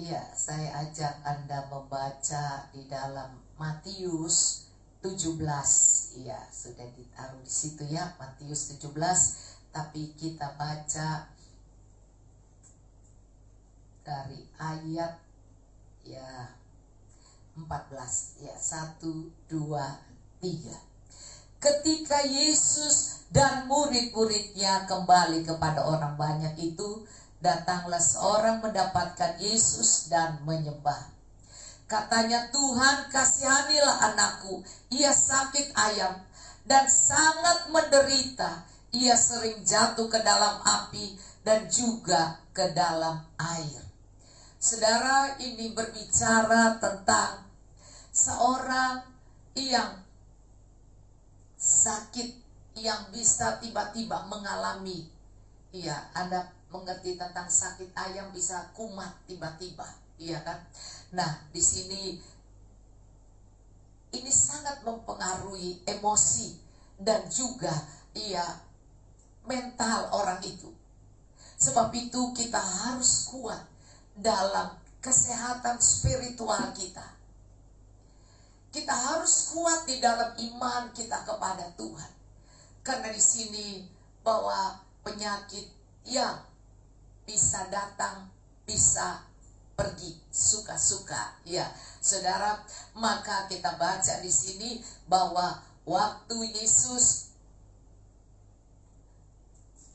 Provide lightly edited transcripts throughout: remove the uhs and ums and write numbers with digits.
Ya, saya ajak Anda membaca di dalam Matius 17. Ya, sudah ditaruh di situ ya, Matius 17. Tapi kita baca dari ayat ya 14 ya, 1, 2, 3. Ketika Yesus dan murid-muridnya kembali kepada orang banyak itu, datanglah seorang mendapatkan Yesus dan menyembah. Katanya, "Tuhan, kasihanilah anakku, ia sakit ayam dan sangat menderita. Ia sering jatuh ke dalam api dan juga ke dalam air." Saudara, ini berbicara tentang seorang yang sakit, yang bisa tiba-tiba mengalami, ya, Anda mengerti tentang sakit ayam bisa kumat tiba-tiba, iya kan? Nah, di sini ini sangat mempengaruhi emosi dan juga mental orang itu. Sebab itu kita harus kuat dalam kesehatan spiritual kita. Kita harus kuat di dalam iman kita kepada Tuhan. Karena di sini bahwa penyakit yang bisa datang, bisa pergi suka-suka. Ya, saudara, maka kita baca di sini bahwa waktu Yesus,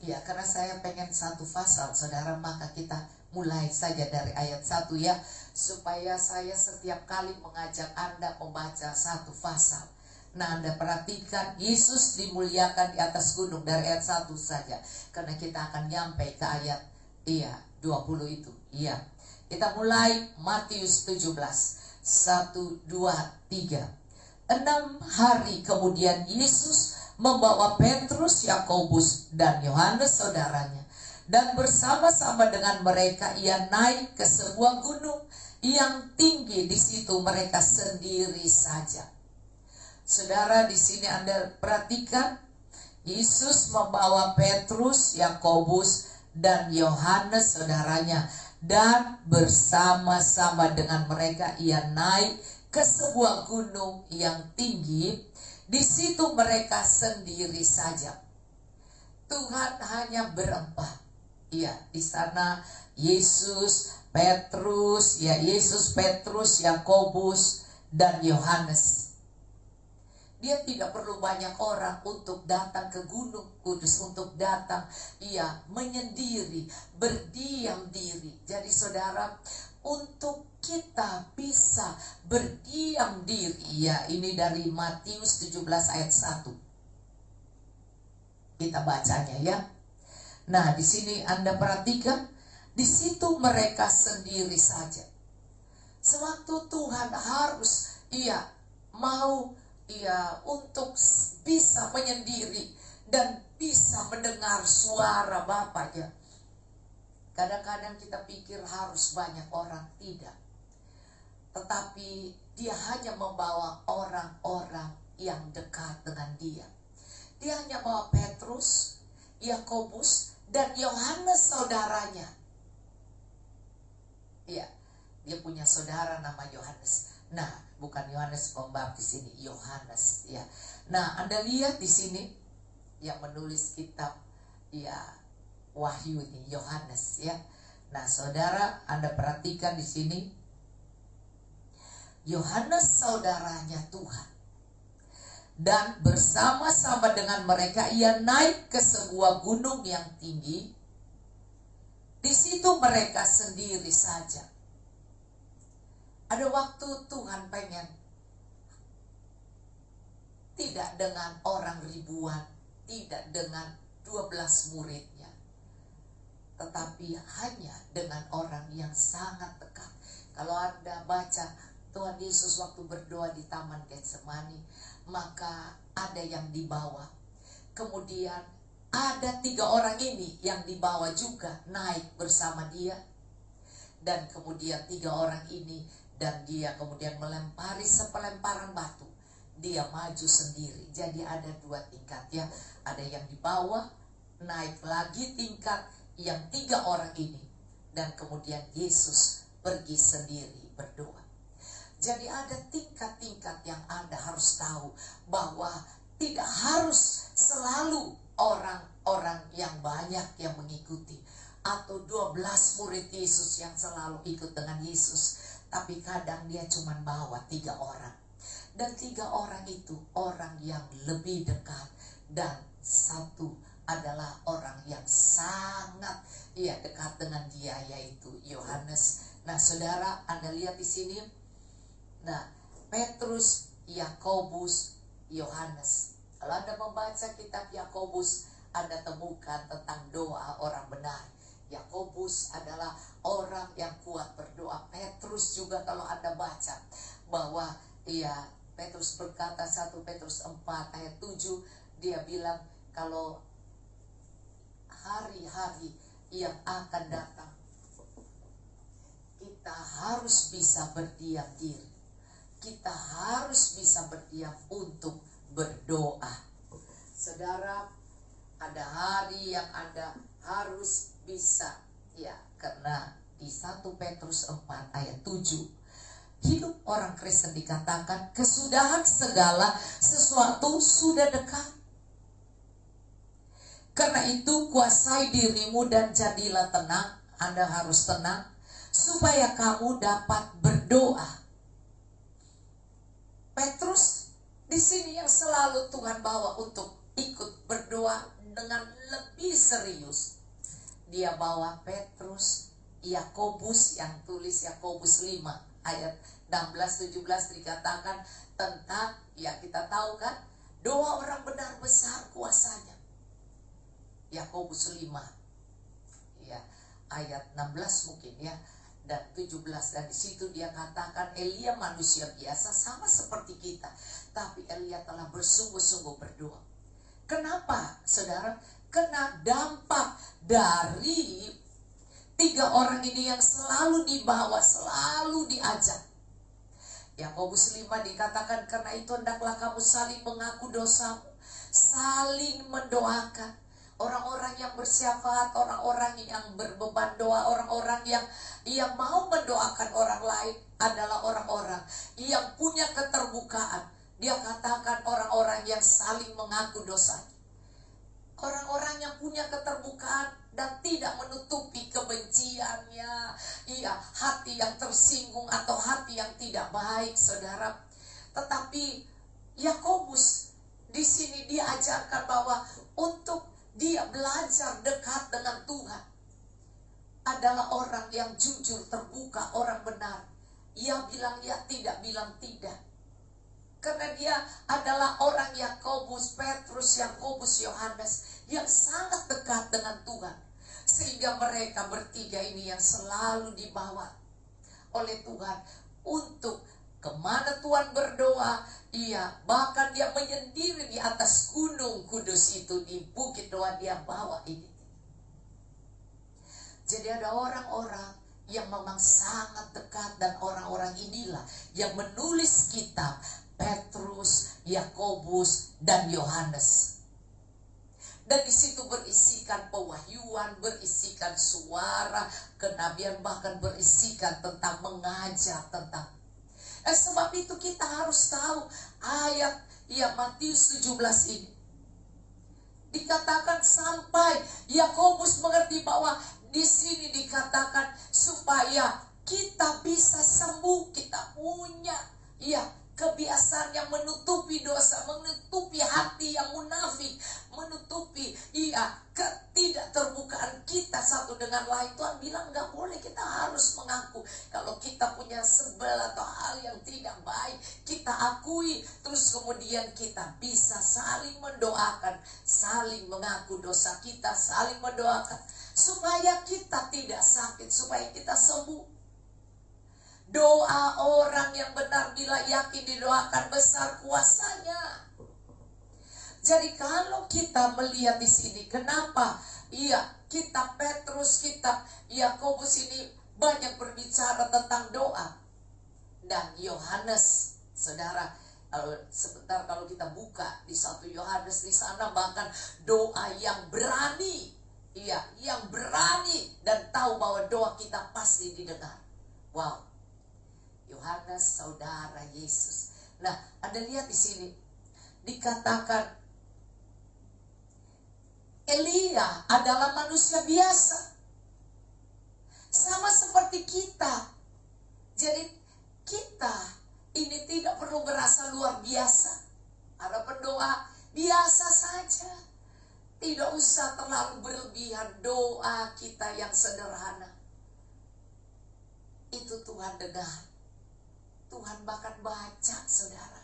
ya, karena saya pengen satu pasal, saudara, maka kita mulai saja dari ayat 1 ya, supaya saya setiap kali mengajak Anda membaca satu pasal. Nah, Anda perhatikan, Yesus dimuliakan di atas gunung dari ayat 1 saja, karena kita akan nyampe ke ayat 20 itu. Iya. Kita mulai Matius 17. 1, 2, 3. 6 hari kemudian Yesus membawa Petrus, Yakobus, dan Yohanes saudaranya, dan bersama-sama dengan mereka ia naik ke sebuah gunung yang tinggi. Di situ mereka sendiri saja. Saudara, di sini Anda perhatikan, Yesus membawa Petrus, Yakobus, dan Yohanes saudaranya, dan bersama-sama dengan mereka ia naik ke sebuah gunung yang tinggi. Di situ mereka sendiri saja. Tuhan hanya berempat. Ya, di sana Yesus, Petrus, Yakobus, dan Yohanes. Dia tidak perlu banyak orang untuk datang ke Gunung Kudus, untuk datang, menyendiri, berdiam diri. Jadi saudara, untuk kita bisa berdiam diri, ya, ini dari Matius 17 ayat 1. Kita bacanya ya. Nah, di sini Anda perhatikan, di situ mereka sendiri saja. Sewaktu Tuhan harus mau untuk bisa menyendiri dan bisa mendengar suara Bapaknya. Kadang-kadang kita pikir harus banyak orang, tidak. Tetapi dia hanya membawa orang-orang yang dekat dengan dia. Dia hanya bawa Petrus, Yakobus, dan Yohanes saudaranya. Ya, dia punya saudara nama Yohanes. Nah, bukan Yohanes Pembaptis ini, Yohanes ya. Nah, Anda lihat di sini yang menulis kitab Wahyu ini Yohanes ya. Nah, saudara, Anda perhatikan di sini, Yohanes saudaranya Tuhan. Dan bersama-sama dengan mereka ia naik ke sebuah gunung yang tinggi. Di situ mereka sendiri saja. Ada waktu Tuhan pengen tidak dengan orang ribuan, tidak dengan 12 muridnya, tetapi hanya dengan orang yang sangat dekat. Kalau Anda baca Tuhan Yesus waktu berdoa di Taman Getsemani, maka ada yang dibawa. Kemudian ada 3 orang ini yang dibawa juga naik bersama dia. Dan kemudian 3 orang ini, dan dia kemudian melempari sepelemparan batu. Dia maju sendiri. Jadi ada 2 tingkat ya. Ada yang di bawah, naik lagi tingkat yang 3 orang ini. Dan kemudian Yesus pergi sendiri berdoa. Jadi ada tingkat-tingkat yang Anda harus tahu, bahwa tidak harus selalu orang-orang yang banyak yang mengikuti, atau 12 murid Yesus yang selalu ikut dengan Yesus. Tapi kadang dia cuma bawa 3 orang. Dan 3 orang itu orang yang lebih dekat, dan satu adalah orang yang sangat dekat dengan dia, yaitu Yohanes. Nah, saudara, Anda lihat di sini. Nah, Petrus, Yakobus, Yohanes. Kalau Anda membaca kitab Yakobus, Anda temukan tentang doa orang benar. Yakobus adalah orang yang kuat berdoa. Petrus juga, kalau Anda baca, bahwa Petrus berkata 1 Petrus 4 ayat 7, dia bilang kalau hari-hari yang akan datang, kita harus bisa berdiam diri. Kita harus bisa berdiam untuk berdoa. Saudara, ada hari yang Anda harus bisa, karena di 1 Petrus 4 ayat 7, hidup orang Kristen dikatakan kesudahan segala sesuatu sudah dekat. Karena itu kuasai dirimu dan jadilah tenang. Anda harus tenang supaya kamu dapat berdoa. Petrus di sini yang selalu Tuhan bawa untuk ikut berdoa dengan lebih serius. Dia bawa Petrus, Yakobus, yang tulis Yakobus 5 ayat 16-17 dikatakan tentang, kita tahu kan, doa orang benar besar kuasanya. Yakobus 5 ayat 16 mungkin dan 17, dan di situ dia katakan Elia manusia biasa sama seperti kita, tapi Elia telah bersungguh-sungguh berdoa. Kenapa, saudara? Kena dampak dari 3 orang ini yang selalu dibawa, selalu diajak. Yakobus 5 dikatakan, karena itu hendaklah kamu saling mengaku dosamu, saling mendoakan. Orang-orang yang bersyafaat, orang-orang yang berbeban doa, orang-orang yang mau mendoakan orang lain adalah orang-orang yang punya keterbukaan. Dia katakan orang-orang yang saling mengaku dosa. Orang-orang yang punya keterbukaan dan tidak menutupi kebenciannya, hati yang tersinggung atau hati yang tidak baik, saudara. Tetapi Yakobus di sini diajarkan bahwa untuk dia belajar dekat dengan Tuhan adalah orang yang jujur, terbuka, orang benar. Ia bilang ya, tidak bilang tidak. Karena dia adalah orang Yakobus, Petrus, Yakobus, Yohanes yang sangat dekat dengan Tuhan. Sehingga mereka bertiga ini yang selalu dibawa oleh Tuhan untuk kemana Tuhan berdoa. Bahkan dia menyendiri di atas gunung kudus itu, di bukit doa dia bawa ini. Jadi ada orang-orang yang memang sangat dekat, dan orang-orang inilah yang menulis kitab Petrus, Yakobus, dan Yohanes. Dan di situ berisikan pewahyuan, berisikan suara kenabian, bahkan berisikan tentang mengajar tentang. Sebab itu kita harus tahu ayat Matius 17 ini. Dikatakan sampai Yakobus mengerti bahwa di sini dikatakan supaya kita bisa sembuh. Kita punya kebiasaan yang menutupi dosa, menutupi hati yang munafik, menutupi ketidakterbukaan kita satu dengan lain. Tuhan bilang gak boleh, kita harus mengaku. Kalau kita punya sebel atau hal yang tidak baik, kita akui. Terus kemudian kita bisa saling mendoakan, saling mengaku dosa kita, saling mendoakan supaya kita tidak sakit, supaya kita sembuh. Doa orang yang benar bila yakin didoakan besar kuasanya. Jadi kalau kita melihat di sini, kenapa kitab Petrus, kitab Yakobus ini banyak berbicara tentang doa. Dan Yohanes, saudara, sebentar kalau kita buka di 1 Yohanes, di sana bahkan doa yang berani, yang berani dan tahu bahwa doa kita pasti didengar. Wow, Yohanes saudara Yesus. Nah, Anda lihat di sini dikatakan Elia adalah manusia biasa, sama seperti kita. Jadi kita ini tidak perlu merasa luar biasa. Ada pendoa biasa saja, tidak usah terlalu berlebihan. Doa kita yang sederhana itu Tuhan dengar, Tuhan bahkan baca, saudara.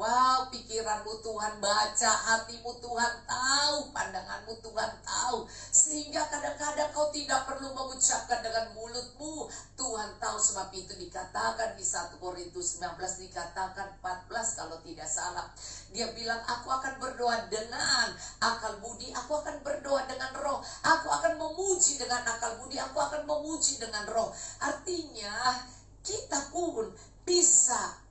Wow, pikiranmu Tuhan baca, hatimu Tuhan tahu, pandanganmu Tuhan tahu. Sehingga kadang-kadang kau tidak perlu mengucapkan dengan mulutmu. Tuhan tahu, sebab itu dikatakan di 1 Korintus 19 dikatakan 14 kalau tidak salah. Dia bilang, aku akan berdoa dengan akal budi, aku akan berdoa dengan roh, aku akan memuji dengan akal budi, aku akan memuji dengan roh. Artinya kita pun bisa,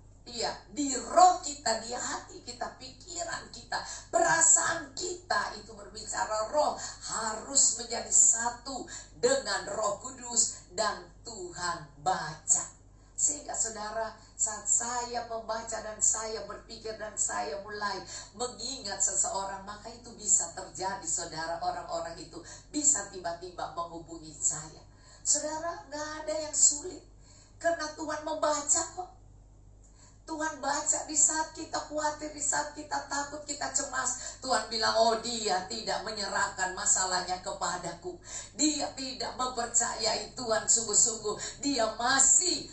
di roh kita, di hati kita, pikiran kita, perasaan kita itu berbicara roh harus menjadi satu dengan Roh Kudus dan Tuhan baca. Sehingga saudara, saat saya membaca dan saya berpikir dan saya mulai mengingat seseorang, maka itu bisa terjadi, saudara. Orang-orang itu bisa tiba-tiba menghubungi saya. Saudara, gak ada yang sulit, karena Tuhan membaca kok. Tuhan baca di saat kita khawatir, di saat kita takut, kita cemas. Tuhan bilang, oh dia tidak menyerahkan masalahnya kepadaku. Dia tidak mempercayai Tuhan sungguh-sungguh. Dia masih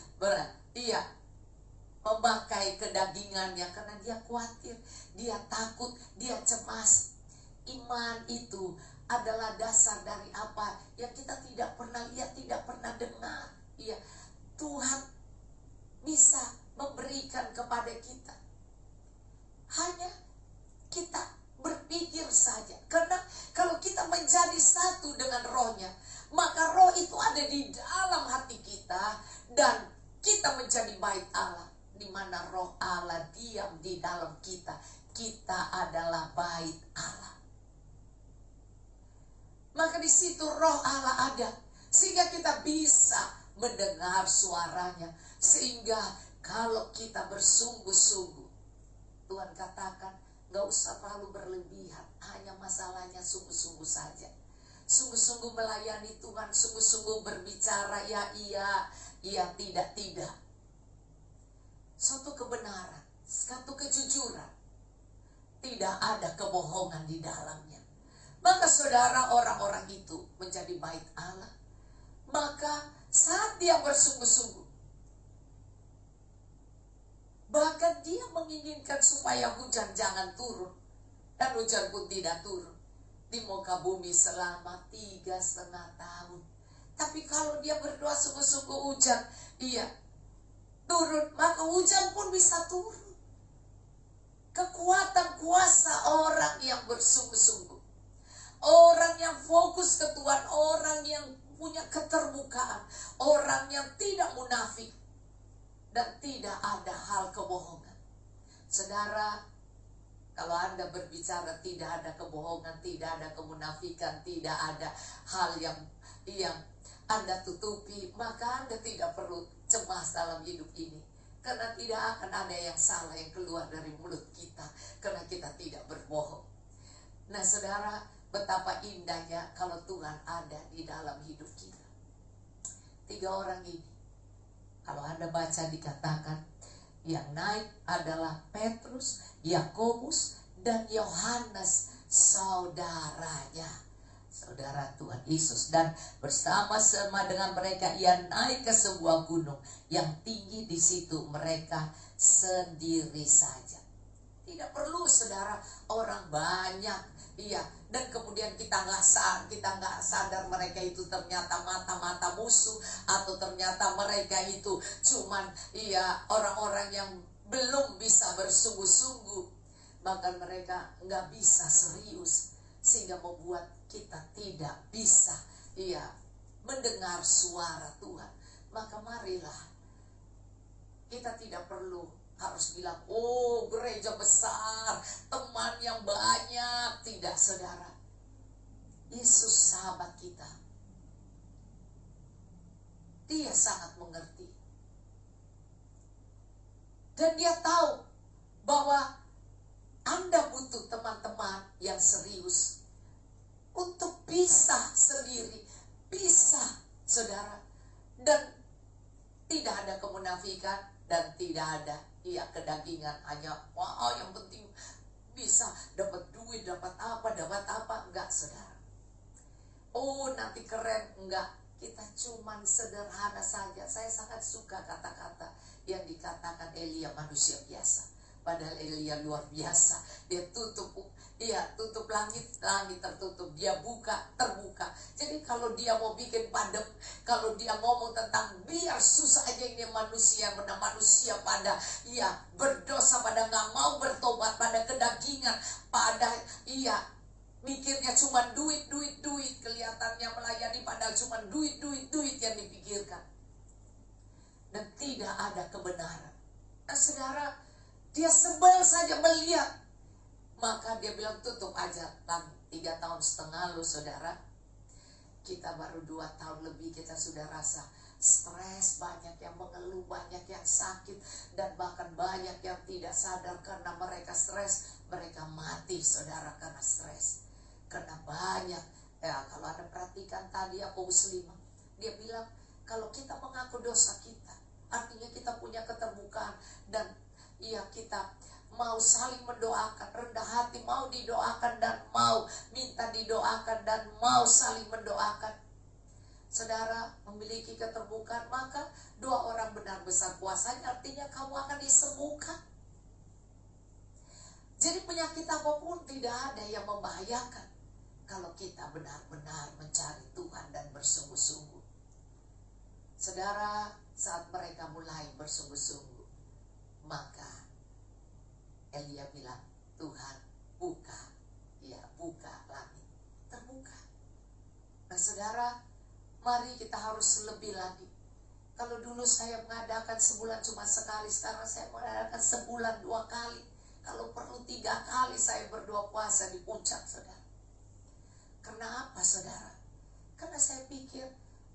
memakai kedagingannya karena dia khawatir, dia takut, dia cemas. Iman itu adalah dasar dari apa yang kita tidak pernah lihat, tidak pernah dengar. Tuhan bisa memberikan kepada kita. Hanya kita berpikir saja. Karena kalau kita menjadi satu dengan rohnya, maka roh itu ada di dalam hati kita dan kita menjadi bait Allah. Di mana roh Allah diam di dalam kita, kita adalah bait Allah. Maka di situ roh Allah ada, sehingga kita bisa mendengar suaranya. Sehingga kalau kita bersungguh-sungguh, Tuhan katakan, gak usah terlalu berlebihan, hanya masalahnya sungguh-sungguh saja. Sungguh-sungguh melayani Tuhan, sungguh-sungguh berbicara, ya iya, ya tidak. Suatu kebenaran, satu kejujuran, tidak ada kebohongan di dalamnya. Maka saudara, orang-orang itu menjadi bait Allah. Maka saat dia bersungguh-sungguh, bahkan dia menginginkan supaya hujan jangan turun. Dan hujan pun tidak turun di muka bumi selama 3,5 tahun. Tapi kalau dia berdoa sungguh-sungguh hujan, turun, maka hujan pun bisa turun. Kekuatan kuasa orang yang bersungguh-sungguh, orang yang fokus ke Tuhan, orang yang punya keterbukaan, orang yang tidak munafik, dan tidak ada hal kebohongan. Saudara, kalau Anda berbicara tidak ada kebohongan, tidak ada kemunafikan, tidak ada hal yang Anda tutupi, maka Anda tidak perlu cemas dalam hidup ini. Karena tidak akan ada yang salah yang keluar dari mulut kita, karena kita tidak berbohong. Nah saudara, betapa indahnya kalau Tuhan ada di dalam hidup kita. 3 orang ini, kalau Anda baca dikatakan, yang naik adalah Petrus, Yakobus, dan Yohanes, saudaranya, saudara Tuhan Yesus. Dan bersama-sama dengan mereka, ia naik ke sebuah gunung yang tinggi. Di situ mereka sendiri saja. Tidak perlu saudara orang banyak, dan kemudian kita nggak sadar mereka itu ternyata mata-mata musuh, atau ternyata mereka itu cuman orang-orang yang belum bisa bersungguh-sungguh, bahkan mereka nggak bisa serius, sehingga membuat kita tidak bisa mendengar suara Tuhan. Maka marilah kita tidak perlu harus bilang, oh gereja besar, teman yang banyak. Tidak saudara, Yesus sahabat kita. Dia sangat mengerti. Dan dia tahu bahwa Anda butuh teman-teman yang serius untuk bisa sendiri, bisa saudara, dan tidak ada kemunafikan dan tidak ada kedagingan, hanya wow yang penting bisa dapat duit, dapat apa, enggak saudara. Oh nanti keren, enggak. Kita cuman sederhana saja. Saya sangat suka kata-kata yang dikatakan Elia manusia biasa. Padahal Elia luar biasa. Dia tutup langit, langit tertutup. Dia buka, terbuka. Jadi kalau dia mau bikin padam, kalau dia ngomong tentang biar susah aja ini manusia pada berdosa, pada nggak mau bertobat, pada kedagingan, pada mikirnya cuma duit, kelihatannya melayani padahal cuma duit yang dipikirkan. Dan tidak ada kebenaran. Nah saudara, dia sebel saja melihat. Maka dia bilang tutup aja langit. 3,5 tahun lalu saudara, kita baru 2 tahun lebih kita sudah rasa stres, banyak yang mengeluh, banyak yang sakit, dan bahkan banyak yang tidak sadar karena mereka stres, mereka mati saudara karena stres. Karena banyak, kalau Anda perhatikan tadi Yakobus 5, dia bilang kalau kita mengaku dosa kita, artinya kita punya keterbukaan dan kita mau saling mendoakan, rendah hati, mau didoakan dan mau minta didoakan dan mau saling mendoakan. Saudara memiliki keterbukaan, maka 2 orang benar besar kuasanya, artinya kamu akan disembuhkan. Jadi penyakit apapun tidak ada yang membahayakan kalau kita benar-benar mencari Tuhan dan bersungguh-sungguh. Saudara, saat mereka mulai bersungguh-sungguh, maka Elia bilang, Tuhan buka langit, terbuka. Nah saudara, mari kita harus lebih lagi. Kalau dulu saya mengadakan sebulan cuma sekali, sekarang saya mengadakan sebulan 2 kali. Kalau perlu 3 kali saya berdoa puasa di puncak saudara. Karena apa saudara? Karena saya pikir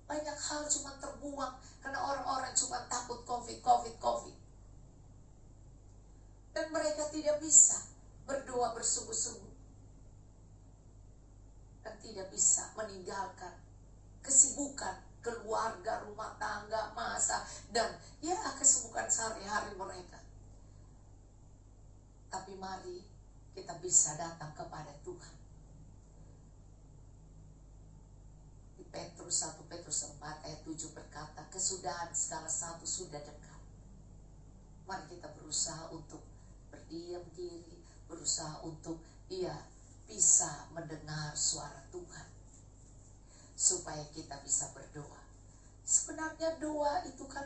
banyak hal cuma terbuang karena orang-orang cuma takut COVID. Dan mereka tidak bisa berdoa bersungguh-sungguh. Dan tidak bisa meninggalkan kesibukan keluarga, rumah tangga, masa, dan kesibukan sehari-hari mereka. Tapi mari kita bisa datang kepada Tuhan. Di 1 Petrus 4 ayat 7 berkata, kesudahan segala sesuatu sudah dekat. Mari kita berusaha untuk berdiam diri, berusaha untuk bisa mendengar suara Tuhan, supaya kita bisa berdoa. Sebenarnya doa itu kan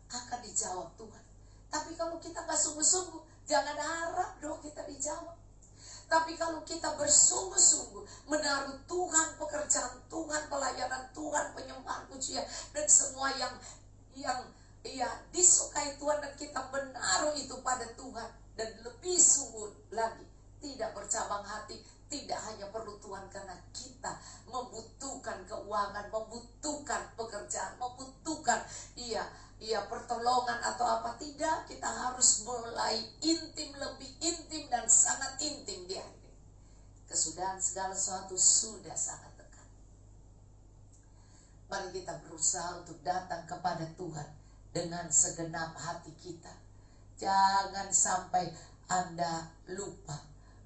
akan dijawab Tuhan. Tapi kalau kita gak sungguh-sungguh, jangan harap doa kita dijawab. Tapi kalau kita bersungguh-sungguh menaruh Tuhan, pekerjaan Tuhan, pelayanan Tuhan, penyembahan pujian, dan semua yang disukai Tuhan, dan kita menaruh itu pada Tuhan, dan lebih sungguh lagi, tidak bercabang hati, tidak hanya perlu Tuhan karena kita membutuhkan keuangan, membutuhkan pekerjaan, membutuhkan pertolongan atau apa, tidak, kita harus mulai intim, lebih intim dan sangat intim di hati. Kesudahan segala sesuatu sudah sangat dekat. Mari kita berusaha untuk datang kepada Tuhan dengan segenap hati kita. Jangan sampai Anda lupa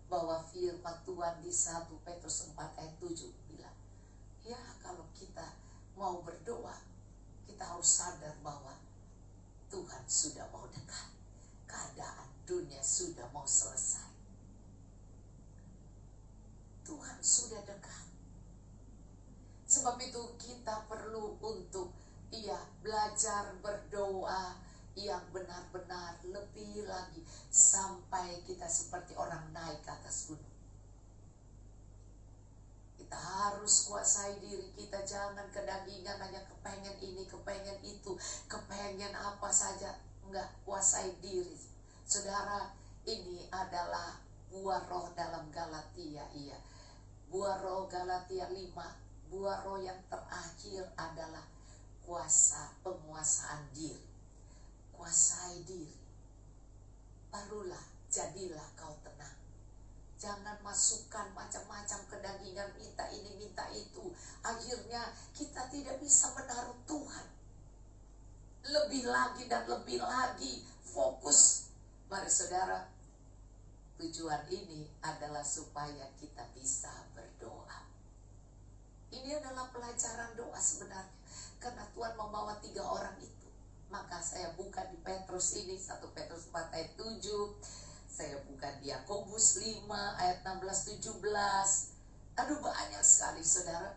bahwa firman Tuhan di 1 Petrus 4 ayat 7 bilang, kalau kita mau berdoa, kita harus sadar bahwa Tuhan sudah mau dekat. Keadaan dunia sudah mau selesai. Tuhan sudah dekat. Sebab itu kita perlu untuk belajar berdoa yang benar-benar lebih lagi sampai kita seperti orang naik ke atas gunung. Kita harus kuasai diri kita, jangan kedagingan hanya kepengen ini, kepengen itu, kepengen apa saja, enggak, kuasai diri. Saudara, ini adalah buah roh dalam Galatia, buah roh Galatia 5, buah roh yang terakhir adalah kuasa penguasaan diri. Kuasai diri, barulah jadilah kau tenang. Jangan masukkan macam-macam kedagingan, minta ini minta itu. Akhirnya kita tidak bisa menaruh Tuhan. Lebih lagi dan lebih lagi fokus. Mari saudara, tujuan ini adalah supaya kita bisa berdoa. Ini adalah pelajaran doa sebenarnya. Karena Tuhan membawa 3 orang itu. Maka saya buka di Petrus ini, 1 Petrus 4 ayat 7. Saya buka di Yakobus 5 ayat 16-17. Aduh, banyak sekali saudara.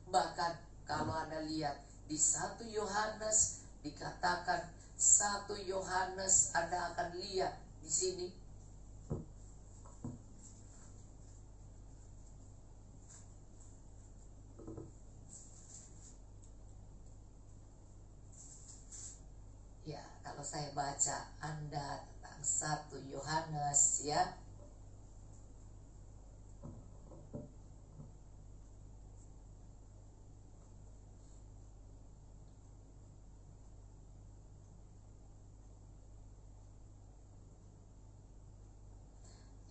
Bahkan kalau Anda lihat di 1 Yohanes dikatakan 1 Yohanes, Anda akan lihat di sini. Ya, kalau saya baca Anda tentang 1 Yohanes ya.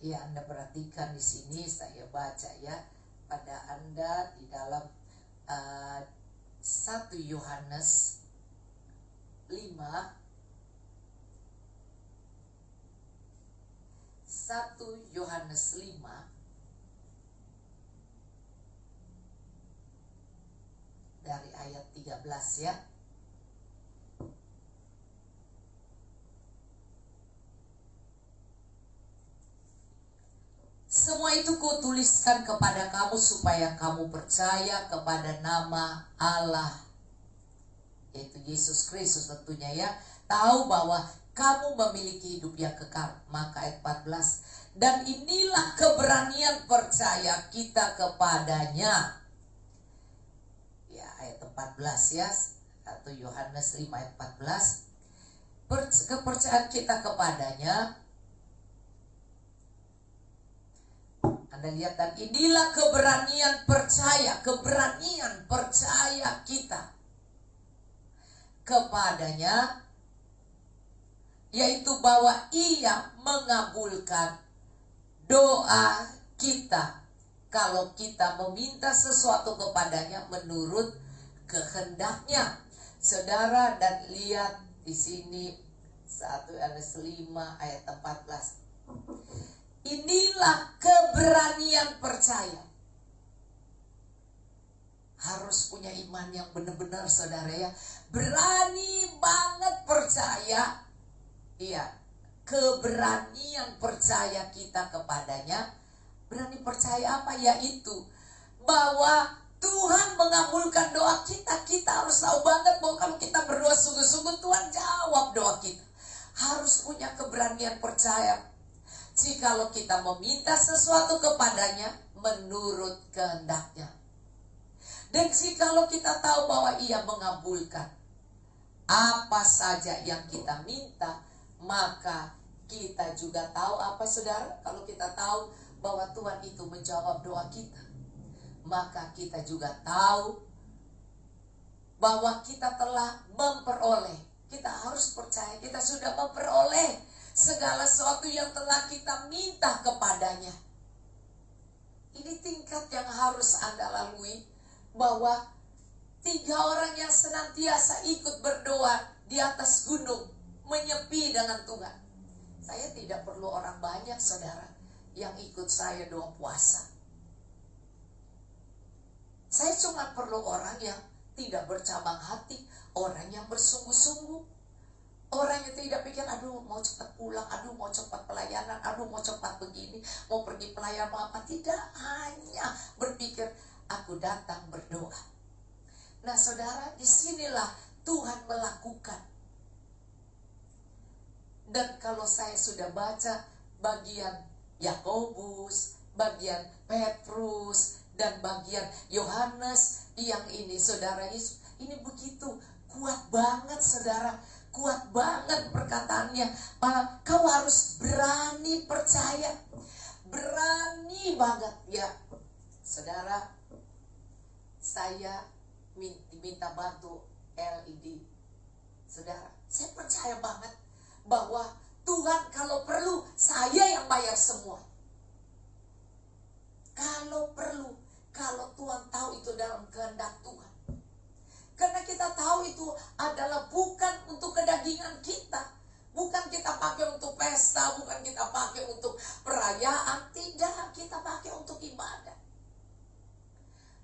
Ya, Anda perhatikan di sini saya baca ya pada Anda di dalam 1 Yohanes 5 1 Yohanes 5 dari ayat 13 ya. Semua itu kutuliskan kepada kamu supaya kamu percaya kepada nama Allah, yaitu Yesus Kristus tentunya ya. Tahu bahwa kamu memiliki hidup yang kekal. Maka ayat 14. Dan inilah keberanian percaya kita kepadanya. Ya, ayat 14 ya. 1 Yohanes 5 ayat 14. Kepercayaan kita kepadanya. Anda lihat, dan inilah keberanian percaya kita kepadanya, yaitu bahwa Ia mengabulkan doa kita kalau kita meminta sesuatu kepadanya menurut kehendaknya. Saudara, dan lihat di sini 1 Yohanes 5 ayat 14. Inilah keberanian percaya. Harus punya iman yang benar-benar saudara ya. Berani banget percaya. Iya, keberanian percaya kita kepadanya. Berani percaya apa? Yaitu bahwa Tuhan mengabulkan doa kita. Kita harus tahu banget bahwa kalau kita berdoa sungguh-sungguh, Tuhan jawab doa kita. Harus punya keberanian percaya. Jikalau kita meminta sesuatu kepadanya menurut kehendaknya. Dan jikalau kita tahu bahwa Ia mengabulkan apa saja yang kita minta, maka kita juga tahu apa saudara? Kalau kita tahu bahwa Tuhan itu menjawab doa kita, maka kita juga tahu bahwa kita telah memperoleh. Kita harus percaya kita sudah memperoleh segala sesuatu yang telah kita minta kepadanya. Ini tingkat yang harus Anda lalui, bahwa 3 orang yang senantiasa ikut berdoa di atas gunung, menyepi dengan Tuhan. Saya tidak perlu orang banyak saudara yang ikut saya doa puasa. Saya cuma perlu orang yang tidak bercabang hati, orang yang bersungguh-sungguh. Orang yang tidak pikir, aduh mau cepat pulang, aduh mau cepat pelayanan, aduh mau cepat begini, mau pergi pelayanan apa. Tidak, hanya berpikir, aku datang berdoa. Nah saudara, disinilah Tuhan melakukan. Dan kalau saya sudah baca bagian Yakobus, bagian Petrus, dan bagian Yohanes yang ini, saudara, ini begitu kuat banget saudara. Kuat banget perkataannya. Kau harus berani percaya. Berani banget ya. Saudara, saya minta bantu LED. Saudara, saya percaya banget bahwa Tuhan kalau perlu saya yang bayar semua. Kalau perlu, kalau Tuhan tahu itu dalam kehendak Tuhan. Karena kita tahu itu adalah bukan untuk kedagingan kita. Bukan kita pakai untuk pesta, bukan kita pakai untuk perayaan. Tidak, kita pakai untuk ibadah.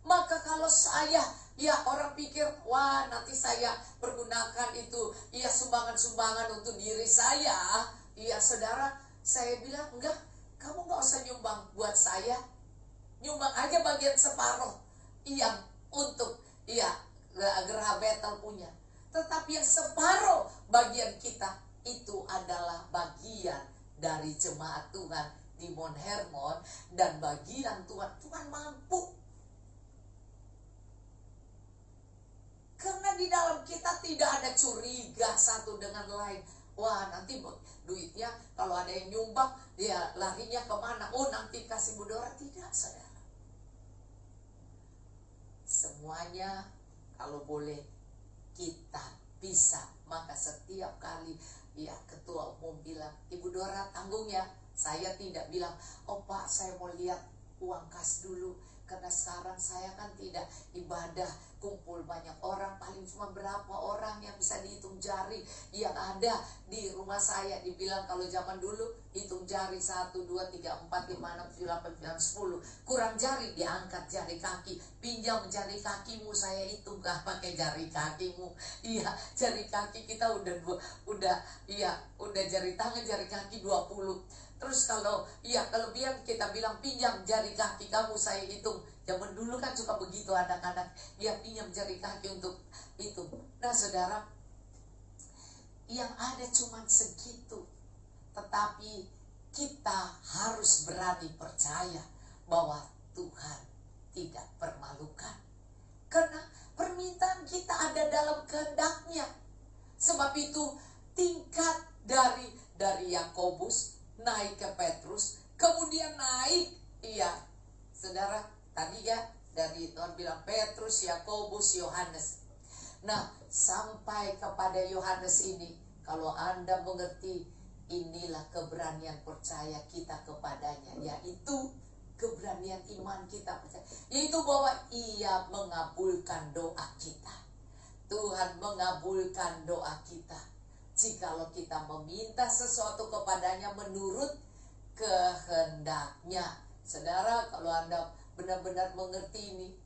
Maka kalau saya, ya orang pikir, wah nanti saya pergunakan itu, ya sumbangan-sumbangan untuk diri saya. Ya saudara, saya bilang, enggak, kamu gak usah nyumbang buat saya. Nyumbang aja bagian separuh yang untuk, ya Geraha Betel punya. Tetapi yang separuh bagian kita, itu adalah bagian dari jemaat Tuhan di Mount Hermon. Dan bagian Tuhan mampu. Karena di dalam kita tidak ada curiga satu dengan lain. Wah nanti duitnya kalau ada yang nyumbang, dia larinya kemana? Oh nanti kasih Budora. Tidak saudara. Semuanya kalau boleh kita bisa. Maka setiap kali ya ketua umum bilang, Ibu Dora tanggung ya. Saya tidak bilang, oh Pak saya mau lihat uang kas dulu. Karena sekarang saya kan tidak ibadah kumpul banyak orang. Paling cuma berapa orang yang bisa dihitung jari yang ada di rumah saya. Dibilang kalau zaman dulu hitung jari 1, 2, 3, 4, 5, 6, 7, 8, 9, 10. Kurang jari diangkat jari kaki. Pinjam jari kakimu saya hitung gak pakai jari kakimu. Iya jari kaki kita udah jari tangan jari kaki 20. Terus kalau kelebihan kita bilang pinjam jari kaki kamu saya hitung. Zaman dulu kan suka begitu anak-anak. Ya pinjam jari kaki untuk itu. Nah saudara, yang ada cuman segitu. Tetapi kita harus berani percaya bahwa Tuhan tidak permalukan. Karena permintaan kita ada dalam kehendak-Nya. Sebab itu tingkat dari Yakobus naik ke Petrus, kemudian naik, saudara, tadi ya, dari Tuhan bilang Petrus, Yakobus, Yohanes. Nah, sampai kepada Yohanes ini, kalau Anda mengerti, inilah keberanian percaya kita kepadanya, yaitu keberanian iman kita percaya, yaitu bahwa Ia mengabulkan doa kita. Tuhan mengabulkan doa kita. Jikalau kita meminta sesuatu kepadanya menurut kehendak-Nya. Saudara, kalau Anda benar-benar mengerti ini,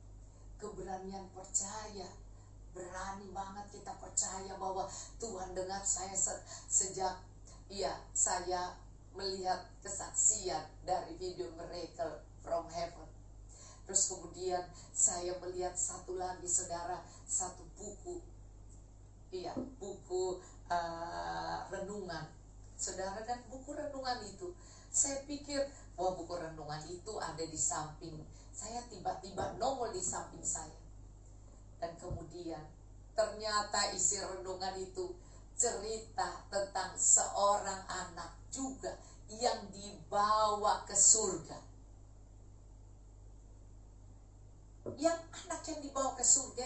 keberanian percaya, berani banget kita percaya bahwa Tuhan dengar saya sejak saya melihat kesaksian dari video Miracle from Heaven. Terus kemudian saya melihat satu lagi saudara, satu buku renungan saudara. Dan buku renungan itu saya pikir bahwa buku renungan itu ada di samping saya, tiba-tiba nongol di samping saya. Dan kemudian ternyata isi renungan itu cerita tentang seorang anak juga yang dibawa ke surga. Yang anak yang dibawa ke surga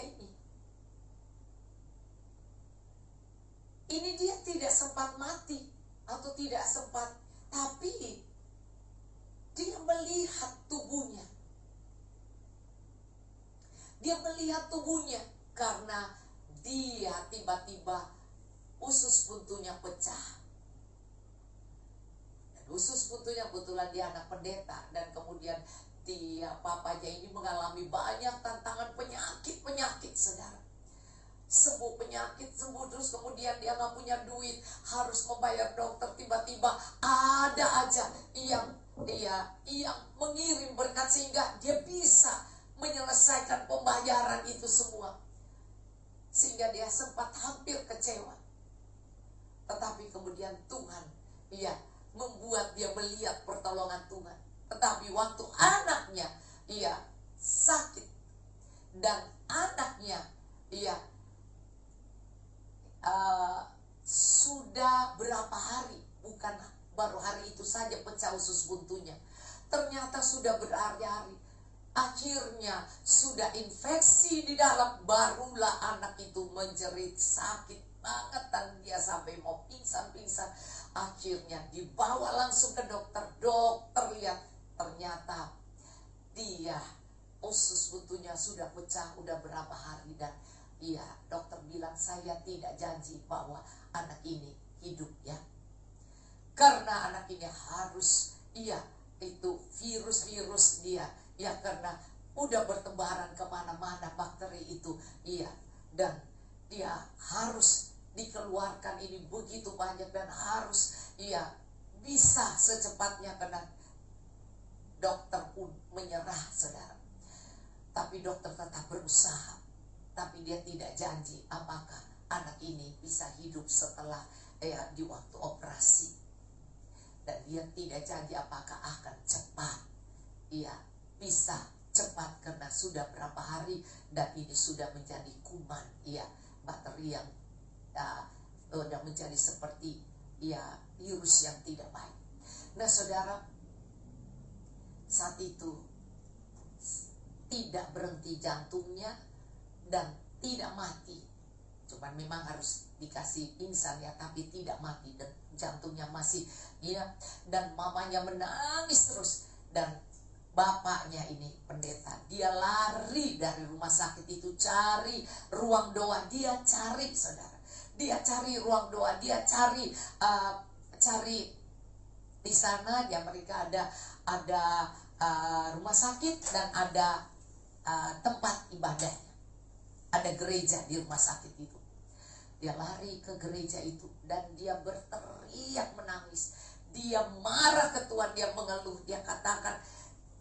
ini dia tidak sempat mati atau tidak sempat, tapi dia melihat tubuhnya. Dia melihat tubuhnya karena dia tiba-tiba usus buntunya pecah. Dan usus buntunya kebetulan dia anak pendeta, dan kemudian papanya ini mengalami banyak tantangan penyakit saudara. Sembuh penyakit, sembuh, terus kemudian dia gak punya duit, harus membayar dokter. Tiba-tiba ada aja yang mengirim berkat sehingga dia bisa menyelesaikan pembayaran itu semua. Sehingga dia sempat hampir kecewa. Tetapi kemudian Tuhan membuat dia melihat pertolongan Tuhan. Tetapi waktu anaknya sakit, dan anaknya sudah berapa hari, bukan baru hari itu saja pecah usus buntunya, ternyata sudah berhari-hari. akhirnya sudah infeksi di dalam, barulah anak itu menjerit sakit banget dan dia sampai mau pingsan-pingsan. Akhirnya dibawa langsung ke dokter. Dokter lihat, ternyata dia usus buntunya sudah pecah udah berapa hari. Dan iya, dokter bilang saya tidak janji bahwa anak ini hidup ya, karena anak ini harus itu virus dia ya, karena udah bertebaran kemana-mana bakteri itu dan dia harus dikeluarkan ini begitu banyak dan harus bisa secepatnya, karena dokter pun menyerah saudara. Tapi dokter tetap berusaha, tapi dia tidak janji apakah anak ini bisa hidup setelah di waktu operasi. Dan dia tidak janji apakah akan cepat bisa cepat, karena sudah berapa hari dan ini sudah menjadi kuman bakteri yang udah menjadi seperti virus yang tidak baik. Nah saudara, saat itu tidak berhenti jantungnya dan tidak mati, cuman memang harus dikasih pingsan ya, tapi tidak mati dan jantungnya masih dan mamanya menangis terus. Dan bapaknya ini pendeta, dia lari dari rumah sakit itu, cari ruang doa, dia cari saudara, dia cari ruang doa, dia cari di sana di Amerika ada rumah sakit dan ada tempat ibadahnya, ada gereja di rumah sakit itu. Dia lari ke gereja itu dan dia berteriak menangis. Dia marah ke Tuhan, dia mengeluh, dia katakan,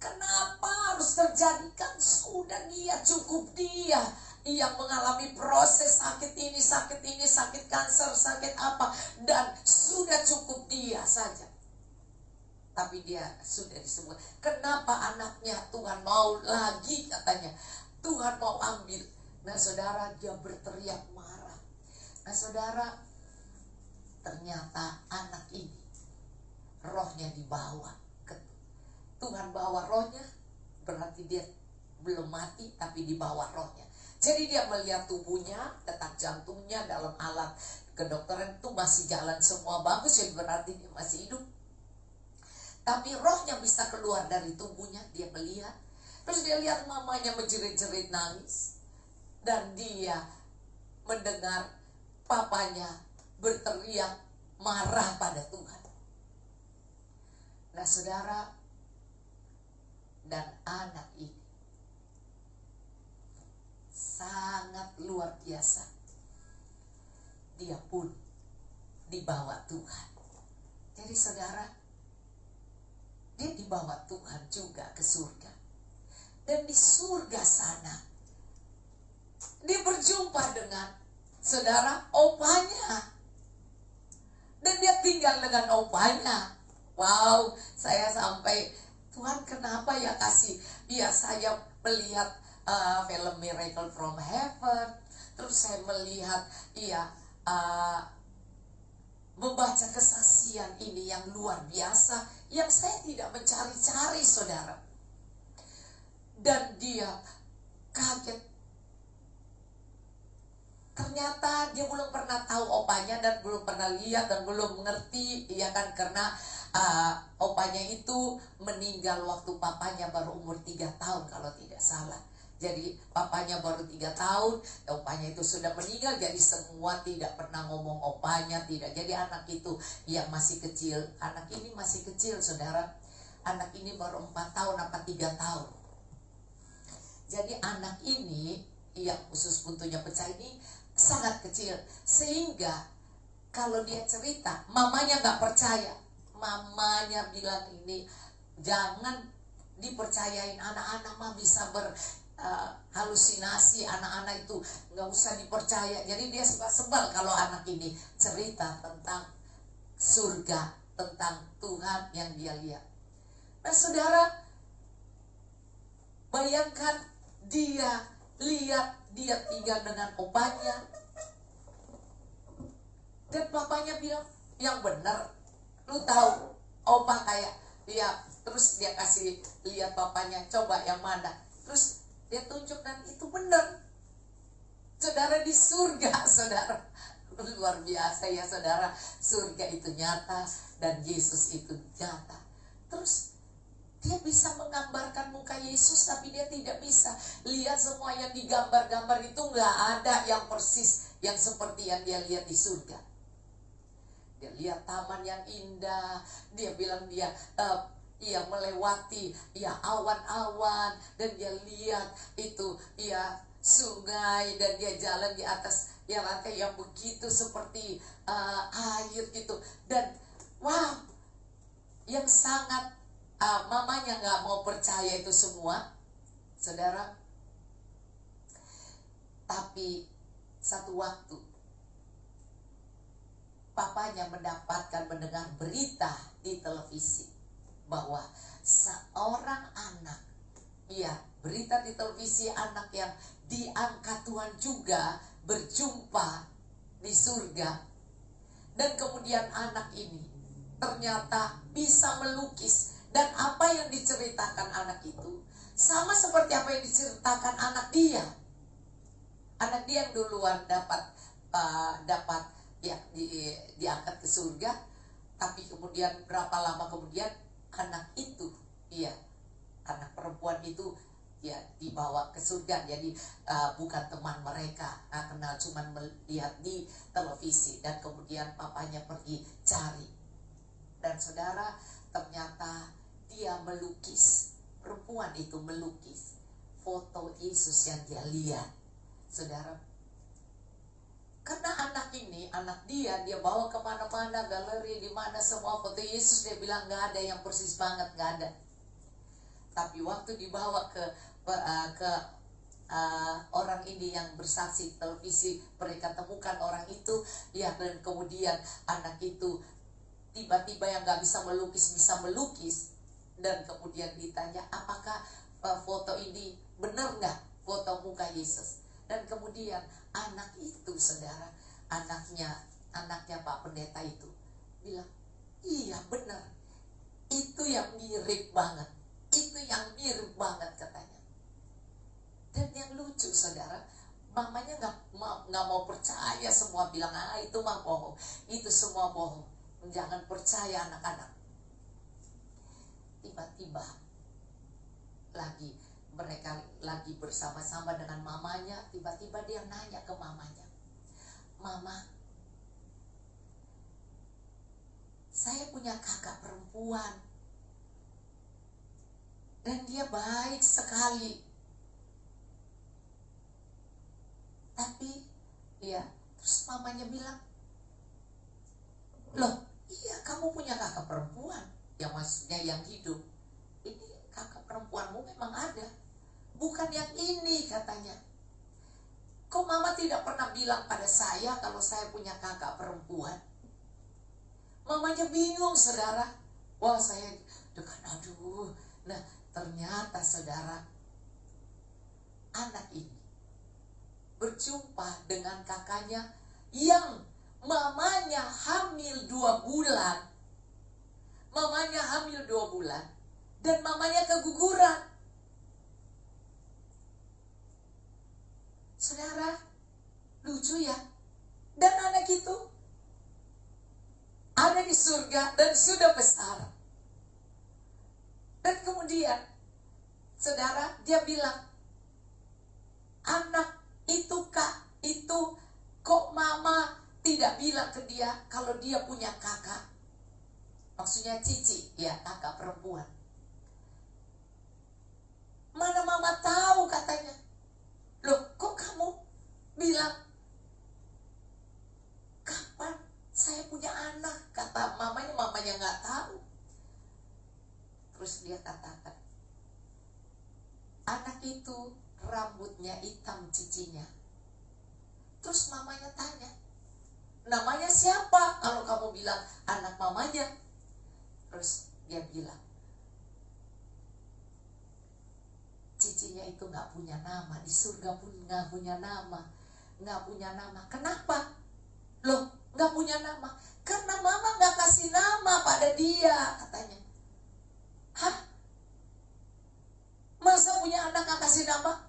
kenapa harus terjadi? Kan sudah cukup dia yang mengalami proses sakit ini, sakit kanker, sakit apa, dan sudah cukup dia saja. Tapi dia sudah disembuhkan. Kenapa anaknya Tuhan mau lagi, katanya Tuhan mau ambil. Nah saudara, dia berteriak marah. Nah saudara, ternyata anak ini rohnya dibawa. Tuhan bawa rohnya, berarti dia belum mati tapi dibawa rohnya. Jadi dia melihat tubuhnya, detak jantungnya dalam alat kedokteran itu masih jalan semua bagus, ya berarti dia masih hidup. Tapi rohnya bisa keluar dari tubuhnya, dia melihat. Terus dia lihat mamanya menjerit-jerit nangis. Dan dia mendengar papanya berteriak marah pada Tuhan. Nah saudara, dan anak ini sangat luar biasa. Dia pun dibawa Tuhan. Jadi saudara, dia dibawa Tuhan juga ke surga. Dan di surga sana, dia berjumpa dengan saudara opanya. Dan dia tinggal dengan opanya. Wow, saya sampai, Tuhan kenapa ya kasih? Saya melihat film Miracle from Heaven. Terus saya melihat membaca kesaksian ini yang luar biasa, yang saya tidak mencari-cari saudara. Dan dia kaget. Ternyata dia belum pernah tahu opanya dan belum pernah lihat dan belum mengerti, karena opanya itu meninggal waktu papanya baru umur 3 tahun kalau tidak salah. Jadi papanya baru 3 tahun, opanya itu sudah meninggal. Jadi semua tidak pernah ngomong opanya, tidak. Jadi anak itu masih kecil. Anak ini masih kecil saudara. Anak ini baru 4 tahun apa 3 tahun. Jadi anak ini usus buntunya pecah ini sangat kecil. Sehingga kalau dia cerita, mamanya gak percaya. Mamanya bilang ini, jangan dipercayain, anak-anak mah bisa halusinasi, anak-anak itu nggak usah dipercaya. Jadi dia suka sebal kalau anak ini cerita tentang surga, tentang Tuhan yang dia lihat. Nah saudara, bayangkan dia lihat, dia tinggal dengan opanya, dan papanya bilang, yang benar, lu tahu opa kayak Terus dia kasih lihat papanya, coba yang mana. Terus dia tunjuk dan itu benar. Saudara, di surga, saudara. Luar biasa ya saudara. Surga itu nyata dan Yesus itu nyata. Terus dia bisa menggambarkan muka Yesus, tapi dia tidak bisa lihat semua yang digambar-gambar itu. Nggak ada yang persis yang seperti yang dia lihat di surga. Dia lihat taman yang indah. Dia bilang dia melewati awan-awan, dan dia lihat itu sungai, dan dia jalan di atas lantai yang begitu seperti air gitu. Dan wow, yang sangat mamanya nggak mau percaya itu semua, saudara. Tapi satu waktu papanya mendengar berita di televisi bahwa seorang anak, berita di televisi, anak yang diangkat Tuhan juga berjumpa di surga. Dan kemudian anak ini ternyata bisa melukis. Dan apa yang diceritakan anak itu sama seperti apa yang diceritakan anak dia. Anak dia yang duluan dapat diangkat ke surga. Tapi kemudian berapa lama kemudian anak itu, anak perempuan itu dibawa ke surga. Jadi bukan teman mereka, kenal, cuman melihat di televisi. Dan kemudian papanya pergi cari. Dan saudara, ternyata dia melukis, perempuan itu melukis foto Yesus yang dia lihat, saudara. Karena anak dia bawa kemana-mana, galeri di mana semua foto Yesus, dia bilang nggak ada yang persis banget, nggak ada. Tapi waktu dibawa ke orang ini yang bersaksi televisi, mereka temukan orang itu, dan kemudian anak itu tiba-tiba yang nggak bisa melukis bisa melukis. Dan kemudian ditanya, apakah foto ini benar nggak foto muka Yesus? Dan kemudian anak itu, saudara, anaknya Pak Pendeta itu bilang, iya benar, itu yang mirip banget, katanya. Dan yang lucu, saudara, mamanya nggak mau percaya, semua bilang itu mah bohong, itu semua bohong, jangan percaya anak-anak. Tiba-tiba mereka lagi bersama-sama dengan mamanya. Tiba-tiba dia nanya ke mamanya, Mama, saya punya kakak perempuan dan dia baik sekali. Tapi terus mamanya bilang, loh iya, kamu punya kakak perempuan, yang maksudnya yang hidup. Ini kakak perempuanmu memang ada, bukan yang ini, katanya. Kok mama tidak pernah bilang pada saya kalau saya punya kakak perempuan? Mamanya bingung, saudara. Wah, saya aduh. Nah, ternyata, saudara, anak ini berjumpa dengan kakaknya yang mamanya hamil 2 bulan. Mamanya hamil 2 bulan. Dan mamanya keguguran. Saudara, lucu ya. Dan anak itu ada di surga dan sudah besar. Dan kemudian, saudara, dia bilang, anak itu kok mama tidak bilang ke dia kalau dia punya kakak. Maksudnya cici, kakak perempuan. Mana mama tahu, katanya. Loh, kok kamu bilang, kapan saya punya anak? Kata mamanya nggak tahu. Terus dia katakan, anak itu rambutnya hitam cicinya. Terus mamanya tanya, namanya siapa kalau kamu bilang anak mamanya? Terus dia bilang, cicinya itu gak punya nama, di surga pun gak punya nama. Kenapa? Loh, gak punya nama? Karena mama gak kasih nama pada dia, katanya. Hah? Masa punya anak gak kasih nama?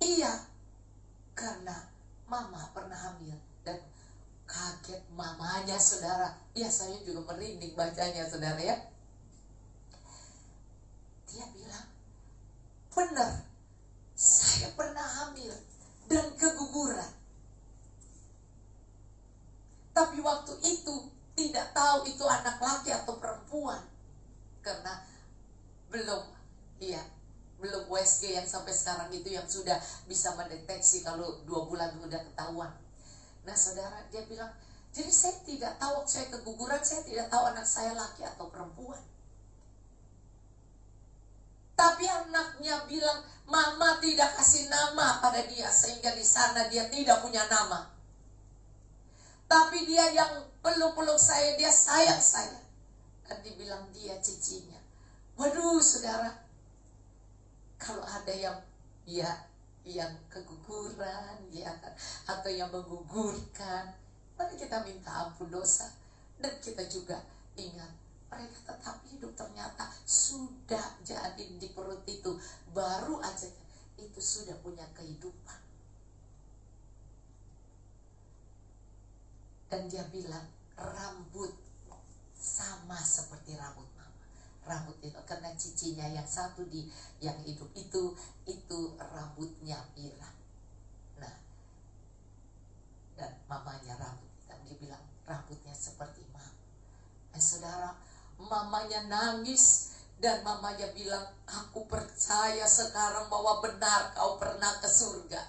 Iya, karena mama pernah hamil. Dan kaget mamanya, saudara. Ya, saya juga merinding bacanya, saudara ya. Dia bilang, benar, saya pernah hamil dan keguguran. Tapi waktu itu tidak tahu itu anak laki atau perempuan. Karena belum USG yang sampai sekarang itu yang sudah bisa mendeteksi kalau 2 bulan sudah ketahuan. Nah, saudara, dia bilang, jadi saya tidak tahu, saya keguguran, saya tidak tahu anak saya laki atau perempuan. Tapi anaknya bilang, mama tidak kasih nama pada dia, sehingga di sana dia tidak punya nama. Tapi dia yang peluk-peluk saya, dia sayang saya. Dan dibilang dia cicinya. Waduh, saudara, kalau ada yang keguguran, ya kan, atau yang menggugurkan, mari kita minta ampun dosa. Dan kita juga ingat, mereka tetap hidup, ternyata sudah jadi di perut itu, baru aja itu sudah punya kehidupan. Dan dia bilang, rambut sama seperti rambut mama. Rambut itu, karena cicinya yang satu yang hidup itu rambutnya pirang. Nah, dan mamanya rambut, dan dia bilang rambutnya seperti mama. Saudara, mamanya nangis dan mamanya bilang, aku percaya sekarang bahwa benar kau pernah ke surga.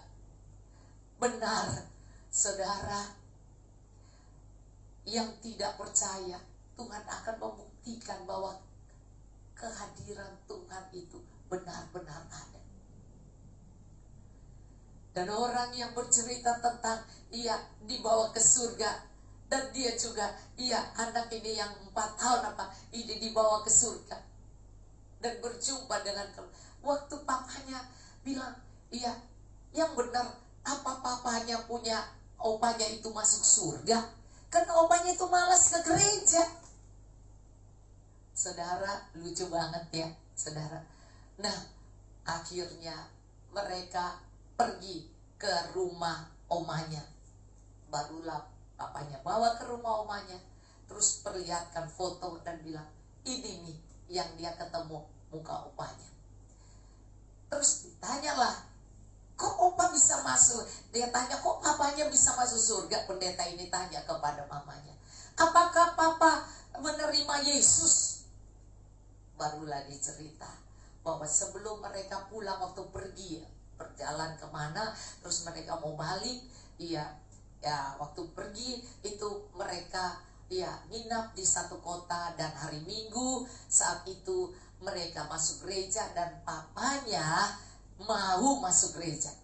Benar, saudara. Yang tidak percaya, Tuhan akan membuktikan bahwa kehadiran Tuhan itu benar-benar ada. Dan orang yang bercerita tentang ia dibawa ke surga, dan dia juga, anak ini yang 4 tahun ini dibawa ke surga dan berjumpa dengan waktu papanya bilang, yang benar, apa papanya punya opanya itu masuk surga? Karena opanya itu malas ke gereja. Saudara, lucu banget ya, saudara. Nah, akhirnya mereka pergi ke rumah omanya. Barulah papanya bawa ke rumah omanya, terus perlihatkan foto dan bilang, ini nih yang dia ketemu muka opanya. Terus ditanyalah, kok opa bisa masuk? Dia tanya, kok papanya bisa masuk surga? Pendeta ini tanya kepada mamanya, apakah papa menerima Yesus? Barulah dicerita bahwa sebelum mereka pulang, waktu pergi berjalan kemana, terus mereka mau balik, waktu pergi itu mereka nginap di satu kota, dan hari Minggu saat itu mereka masuk gereja dan papanya mau masuk gereja.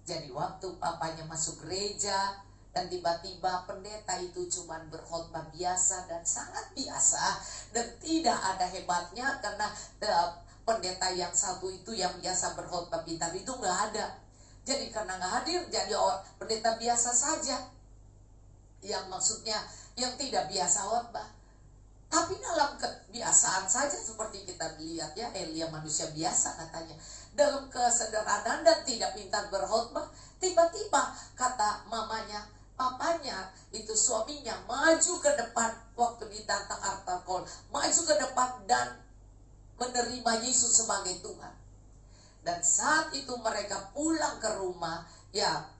Jadi waktu papanya masuk gereja, dan tiba-tiba pendeta itu cuma berkhotbah biasa dan sangat biasa, dan tidak ada hebatnya, karena pendeta yang satu itu yang biasa berkhotbah pintar itu nggak ada. Jadi karena nggak hadir, jadi pendeta biasa saja, yang maksudnya yang tidak biasa khotbah. Tapi dalam kebiasaan saja, seperti kita lihat ya, Elia manusia biasa katanya, dalam kesederhanaan dan tidak pintar berkhotbah, tiba-tiba kata mamanya, papanya itu suaminya maju ke depan waktu ditantang altar call, maju ke depan dan menerima Yesus sebagai Tuhan. Dan saat itu mereka pulang ke rumah,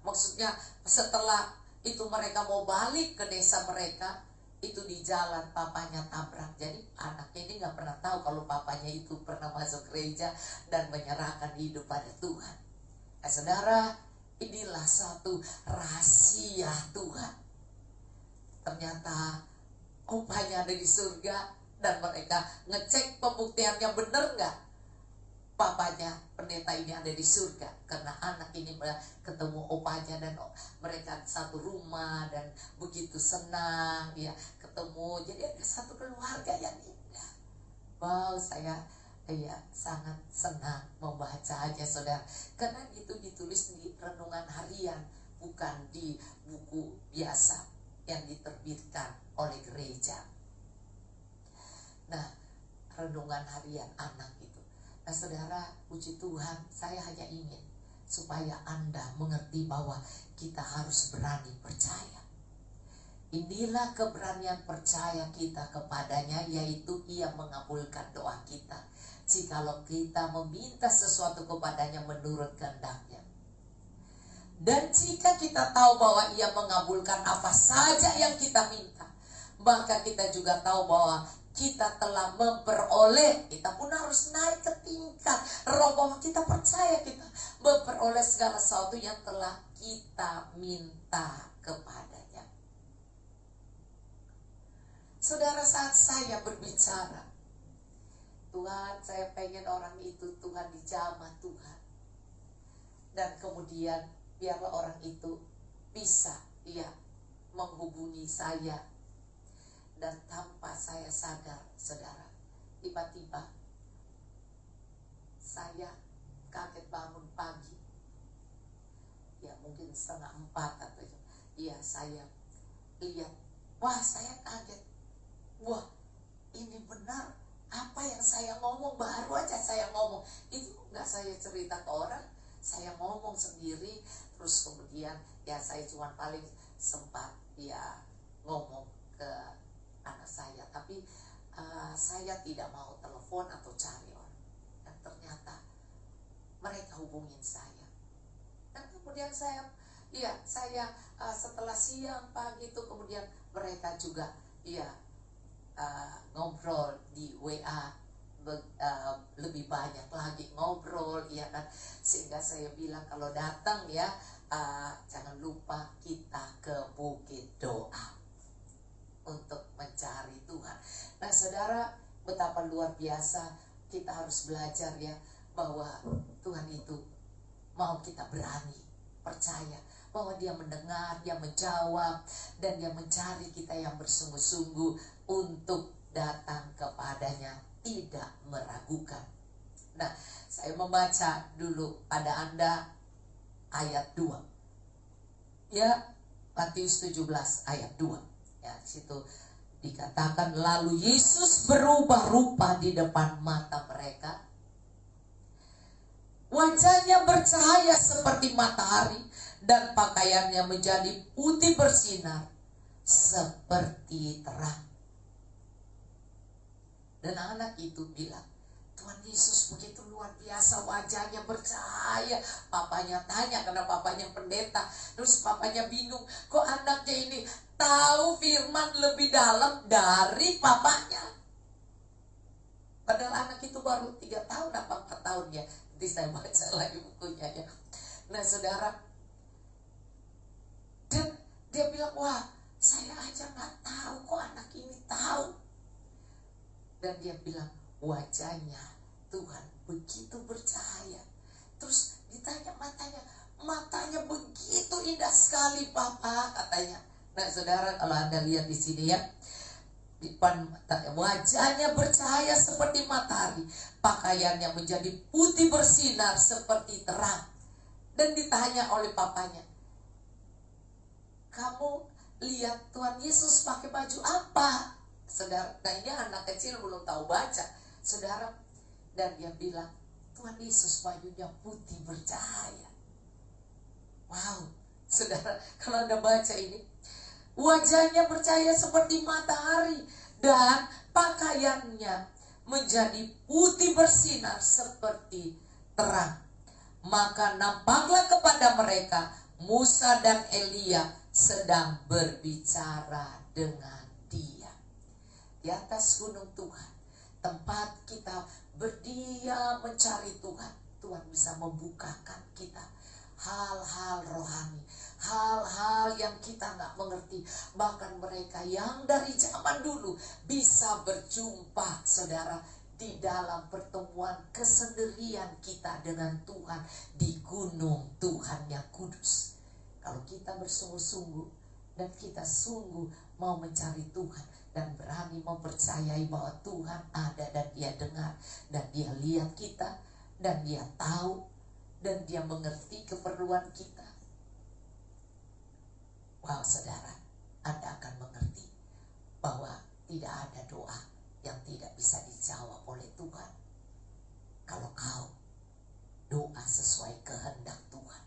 maksudnya setelah itu mereka mau balik ke desa mereka, itu di jalan papanya tabrak. Jadi anaknya ini gak pernah tahu kalau papanya itu pernah masuk gereja dan menyerahkan hidup pada Tuhan. Saudara, inilah satu rahasia Tuhan. Ternyata opanya ada di surga, dan mereka ngecek pembuktiannya benar gak papanya pendeta ini ada di surga, karena anak ini ketemu opanya dan mereka satu rumah dan begitu senang ketemu. Jadi ada satu keluarga yang indah. Wow, saya sangat senang membacanya, saudara, karena itu ditulis di renungan harian, bukan di buku biasa yang diterbitkan oleh gereja. Nah, renungan harian anak itu. Nah saudara, puji Tuhan, saya hanya ingin supaya Anda mengerti bahwa kita harus berani percaya. Inilah keberanian percaya kita kepadanya, yaitu Ia mengabulkan doa kita jikalau kita meminta sesuatu kepadanya menurut kehendaknya. Dan jika kita tahu bahwa Ia mengabulkan apa saja yang kita minta, maka kita juga tahu bahwa kita telah memperoleh. Kita pun harus naik ke tingkat roh bahwa kita percaya kita memperoleh segala sesuatu yang telah kita minta kepadanya. Saudara, saat saya berbicara, Tuhan, saya pengen orang itu, Tuhan, dijamah Tuhan. Dan kemudian biarlah orang itu bisa menghubungi saya. Dan tanpa saya sadar, saudara, tiba-tiba saya kaget bangun pagi. Ya mungkin 3:30 atau saya lihat, wah saya kaget. Wah, ini benar apa yang saya ngomong, baru aja saya ngomong. Itu nggak saya cerita ke orang, saya ngomong sendiri. Terus kemudian saya cuma paling sempat ngomong ke anak saya. Tapi saya tidak mau telepon atau cari orang. Dan ternyata mereka hubungin saya. Dan kemudian saya setelah siang pagi itu kemudian mereka juga ngobrol di WA, lebih banyak lagi ngobrol kan, sehingga saya bilang kalau datang jangan lupa kita ke Bukit Doa untuk mencari Tuhan. Nah saudara, betapa luar biasa kita harus belajar bahwa Tuhan itu mau kita berani percaya bahwa Dia mendengar, Dia menjawab, dan Dia mencari kita yang bersungguh-sungguh untuk datang kepadanya, tidak meragukan. Nah, saya membaca dulu pada Anda ayat 2. Matius 17 ayat 2. Di situ dikatakan, lalu Yesus berubah rupa di depan mata mereka. Wajahnya bercahaya seperti matahari dan pakaiannya menjadi putih bersinar seperti terang. Dan anak itu bilang, Tuhan Yesus begitu luar biasa, wajahnya bercahaya. Papanya tanya, karena papanya pendeta. Terus papanya bingung, kok anaknya ini tahu firman lebih dalam dari papanya. Padahal anak itu baru 3 tahun apa 4 tahun ya. Nanti saya baca lagi bukunya ya. Nah saudara, dan dia bilang, wah saya aja gak tahu kok anak ini tahu. Dan dia bilang, wajahnya Tuhan begitu bercahaya. Terus ditanya matanya begitu indah sekali Papa, katanya. Nah saudara, kalau Anda lihat di sini wajahnya bercahaya seperti matahari, pakaiannya menjadi putih bersinar seperti terang. Dan ditanya oleh papanya, kamu lihat Tuhan Yesus pakai baju apa? Saudara, ini anak kecil belum tahu baca, saudara. Dan dia bilang, Tuhan Yesus bajunya putih bercahaya. Wow, saudara, kalau Anda baca ini, wajahnya bercahaya seperti matahari dan pakaiannya menjadi putih bersinar seperti terang. Maka nampaklah kepada mereka Musa dan Elia sedang berbicara dengan Dia. Di atas gunung Tuhan, tempat kita berdiam mencari Tuhan, Tuhan bisa membukakan kita hal-hal rohani, hal-hal yang kita nggak mengerti. Bahkan mereka yang dari zaman dulu bisa berjumpa, saudara, di dalam pertemuan kesendirian kita dengan Tuhan di gunung Tuhan yang kudus. Kalau kita bersungguh-sungguh dan kita sungguh mau mencari Tuhan dan berani mempercayai bahwa Tuhan ada dan Dia dengar dan Dia lihat kita dan Dia tahu dan Dia mengerti keperluan kita. Wow saudara, Anda akan mengerti bahwa tidak ada doa yang tidak bisa dijawab oleh Tuhan. Kalau kau doa sesuai kehendak Tuhan,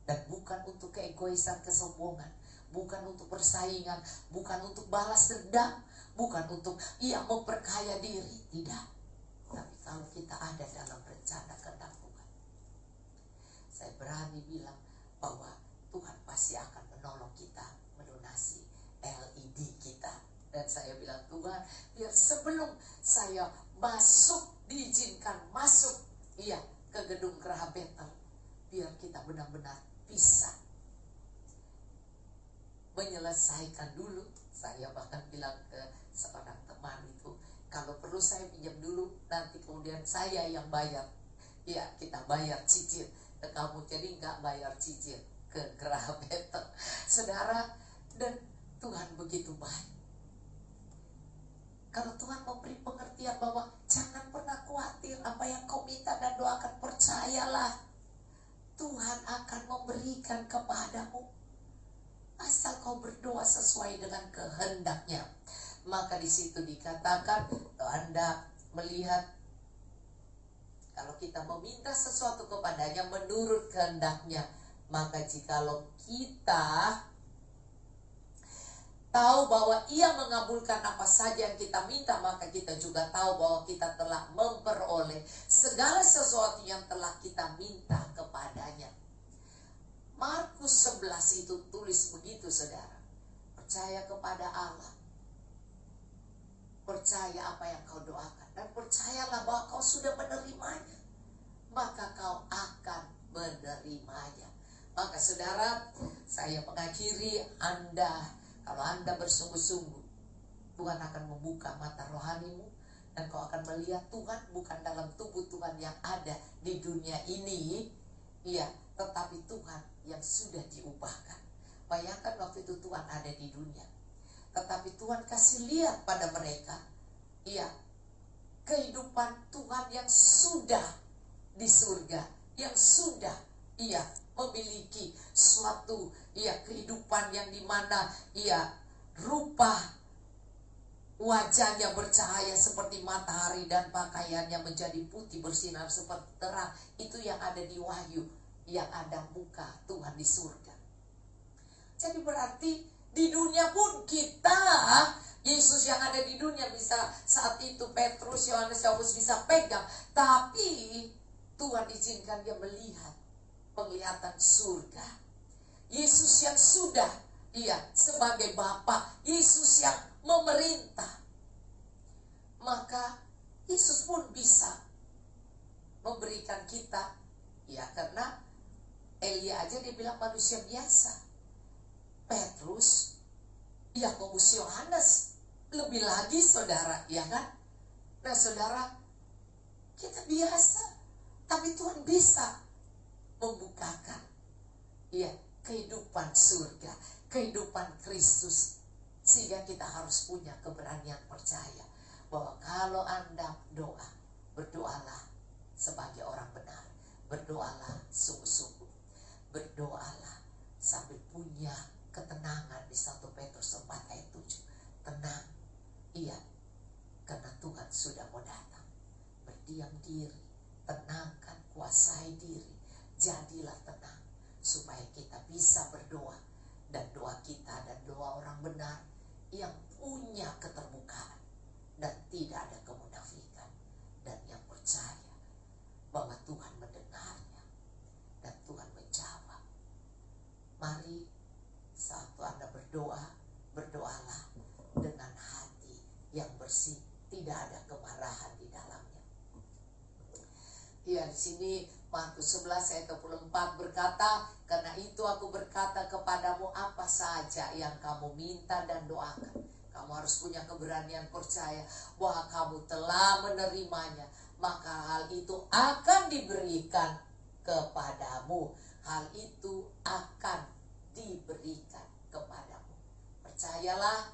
dan bukan untuk keegoisan, kesombongan, bukan untuk persaingan, bukan untuk balas dendam, bukan untuk memperkaya diri, tidak. Tapi kalau kita ada dalam rencana kehendak Tuhan, saya berani bilang bahwa Tuhan pasti akan menolong kita melunasi LED kita. Dan saya bilang, Tuhan, biar sebelum saya diizinkan masuk ke gedung Geraha Betel, biar kita benar-benar bisa menyelesaikan dulu. Saya bahkan bilang ke seorang teman itu, kalau perlu saya pinjam dulu, nanti kemudian saya yang bayar. Ya, kita bayar cicil ke kamu, jadi nggak bayar cicil ke Geraha Betel. Saudara, dan Tuhan begitu baik. Kalau Tuhan memberi pengertian bahwa jangan pernah khawatir apa yang kau minta dan doakan, percayalah Tuhan akan memberikan kepadamu. Asal kau berdoa sesuai dengan kehendaknya. Maka di situ dikatakan, Anda melihat kalau kita meminta sesuatu kepadanya menurut kehendaknya, maka jikalau kita tahu bahwa Ia mengabulkan apa saja yang kita minta, maka kita juga tahu bahwa kita telah memperoleh segala sesuatu yang telah kita minta kepadanya. Markus 11 itu tulis begitu, saudara. Percaya kepada Allah, percaya apa yang kau doakan, dan percayalah bahwa kau sudah menerimanya, maka kau akan menerimanya. Maka saudara, saya mengakhiri Anda. Kalau Anda bersungguh-sungguh, Tuhan akan membuka mata rohanimu, dan kau akan melihat Tuhan bukan dalam tubuh Tuhan yang ada di dunia ini, tetapi Tuhan yang sudah diubahkan. Bayangkan waktu itu Tuhan ada di dunia, tetapi Tuhan kasih lihat pada mereka, kehidupan Tuhan yang sudah di surga, yang sudah memiliki suatu kehidupan yang dimana rupa wajahnya bercahaya seperti matahari dan pakaiannya menjadi putih bersinar seperti terang. Itu yang ada di Wahyu, yang ada muka Tuhan di surga. Jadi berarti di dunia pun kita, Yesus yang ada di dunia bisa saat itu Petrus, Yohanes, Yakobus bisa pegang, tapi Tuhan izinkan dia melihat penglihatan surga. Yesus yang sudah sebagai Bapa, Yesus yang memerintah, maka Yesus pun bisa memberikan kita, karena Elia aja dibilang manusia biasa. Petrus, Yakobus, Yohanes, lebih lagi saudara, kan? Nah saudara, kita biasa, tapi Tuhan bisa membukakan kehidupan surga, kehidupan Kristus, sehingga kita harus punya keberanian percaya bahwa kalau Anda berdoalah sebagai orang benar, berdoalah sungguh-sungguh, berdoalah sambil punya ketenangan. Di 1 Petrus 4 ayat 7, tenang, karena Tuhan sudah mau datang. Berdiam diri, tenangkan, kuasai diri, jadilah tenang, supaya kita bisa berdoa, dan doa kita dan doa orang benar yang punya keterbukaan dan tidak ada kemunafikan, dan yang percaya bahwa Tuhan mendengarnya dan Tuhan menjawab. Mari saat Anda berdoa, berdoalah dengan hati yang bersih, tidak ada kemarahan di dalamnya. Di sini Markus 11 ayat 24 berkata, karena itu aku berkata kepadamu, apa saja yang kamu minta dan doakan, kamu harus punya keberanian percaya bahwa kamu telah menerimanya, maka hal itu akan diberikan kepadamu. Hal itu akan diberikan kepadamu. Percayalah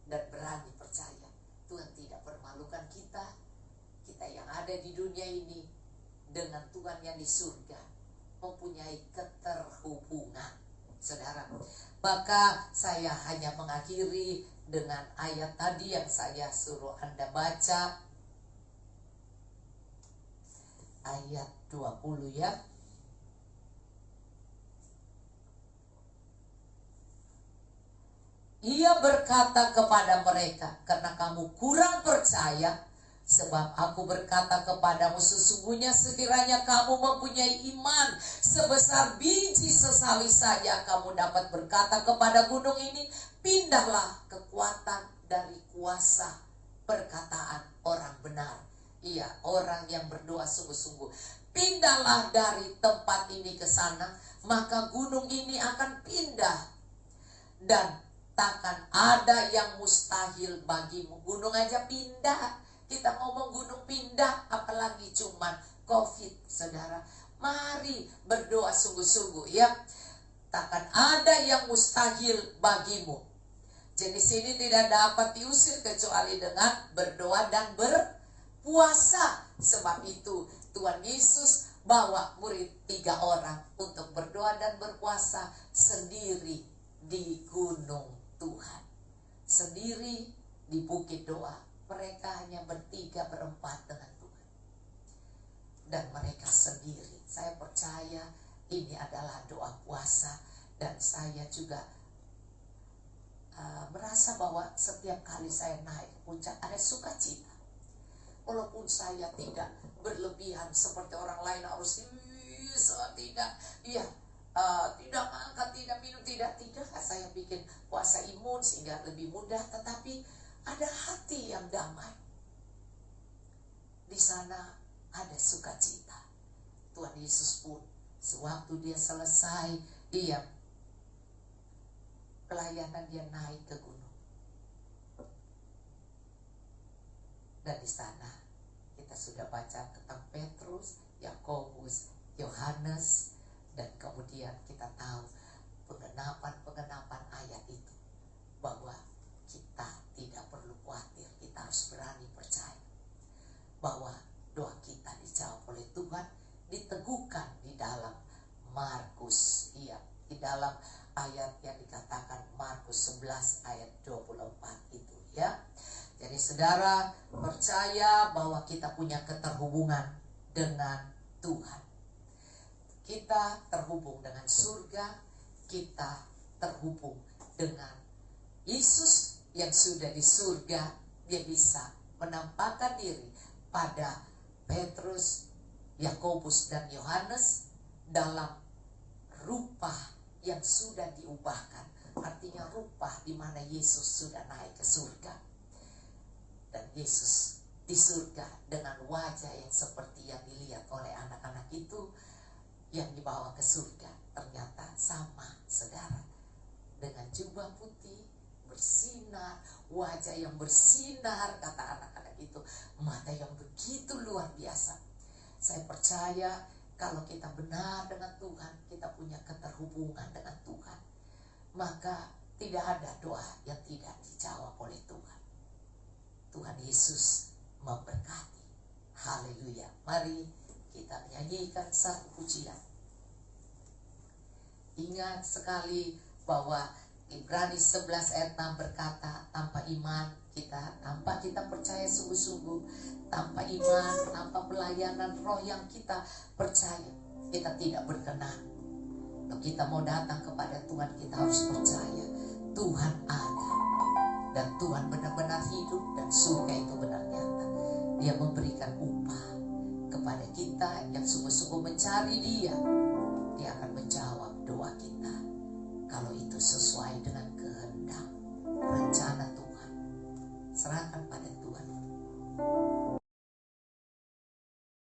dan berani percaya. Tuhan tidak permalukan kita, kita yang ada di dunia ini dengan Tuhan yang di surga mempunyai keterhubungan, saudara. Maka saya hanya mengakhiri dengan ayat tadi yang saya suruh Anda baca. Ayat 20 ya. Ia berkata kepada mereka, karena kamu kurang percaya, sebab aku berkata kepadamu, sesungguhnya sekiranya kamu mempunyai iman sebesar biji sesali saja, kamu dapat berkata kepada gunung ini, pindahlah. Kekuatan dari kuasa perkataan orang benar. Iya, orang yang berdoa sungguh-sungguh. Pindahlah dari tempat ini ke sana, maka gunung ini akan pindah. Dan takkan ada yang mustahil bagimu. Gunung aja pindah. Kita ngomong gunung pindah, apalagi cuman COVID, saudara. Mari berdoa sungguh-sungguh ya. Takkan ada yang mustahil bagimu. Jadi sini tidak dapat diusir kecuali dengan berdoa dan berpuasa. Sebab itu Tuhan Yesus bawa murid 3 orang untuk berdoa dan berpuasa sendiri di gunung Tuhan. Sendiri di bukit doa. Mereka hanya bertiga, berempat dengan Tuhan. Dan mereka sendiri. Saya percaya ini adalah doa puasa. Dan saya juga merasa bahwa setiap kali saya naik ke puncak ada sukacita. Walaupun saya tidak berlebihan seperti orang lain harus tidak, ya, tidak makan, tidak minum, tidak. Saya bikin puasa imun sehingga lebih mudah, tetapi ada hati yang damai. Di sana ada sukacita. Tuhan Yesus pun sewaktu dia selesai, dia pelayanan, dia naik ke gunung. Dan di sana kita sudah baca tentang Petrus, Yakobus, Yohanes, dan kemudian kita tahu pengenapan ayat itu, bahwa kita tidak perlu khawatir, kita harus berani percaya bahwa doa kita dijawab oleh Tuhan, diteguhkan di dalam Markus, di dalam ayat yang dikatakan Markus 11 ayat 24 itu ya. Jadi saudara percaya bahwa kita punya keterhubungan dengan Tuhan. Kita terhubung dengan surga, kita terhubung dengan Yesus yang sudah di surga. Dia bisa menampakkan diri pada Petrus, Yakobus, dan Yohanes dalam rupa yang sudah diubahkan. Artinya rupa di mana Yesus sudah naik ke surga. Dan Yesus di surga dengan wajah yang seperti yang dilihat oleh anak-anak itu yang dibawa ke surga, ternyata sama, saudara, dengan jubah putih bersinar, wajah yang bersinar, kata anak-anak itu, mata yang begitu luar biasa. Saya percaya kalau kita benar dengan Tuhan, kita punya keterhubungan dengan Tuhan, maka tidak ada doa yang tidak dijawab oleh Tuhan. Tuhan Yesus memberkati. Haleluya. Mari kita menyanyikan satu pujian. Ingat sekali bahwa Ibrani 11 ayat 6 berkata, tanpa iman tanpa kita percaya sungguh-sungguh, tanpa iman, tanpa pelayanan roh yang kita percaya, kita tidak berkenan. Kalau kita mau datang kepada Tuhan, kita harus percaya Tuhan ada. Dan Tuhan benar-benar hidup, dan surga itu benar nyata. Dia memberikan upah kepada kita yang sungguh-sungguh mencari Dia. Dia akan menjawab doa kita kalau itu sesuai dengan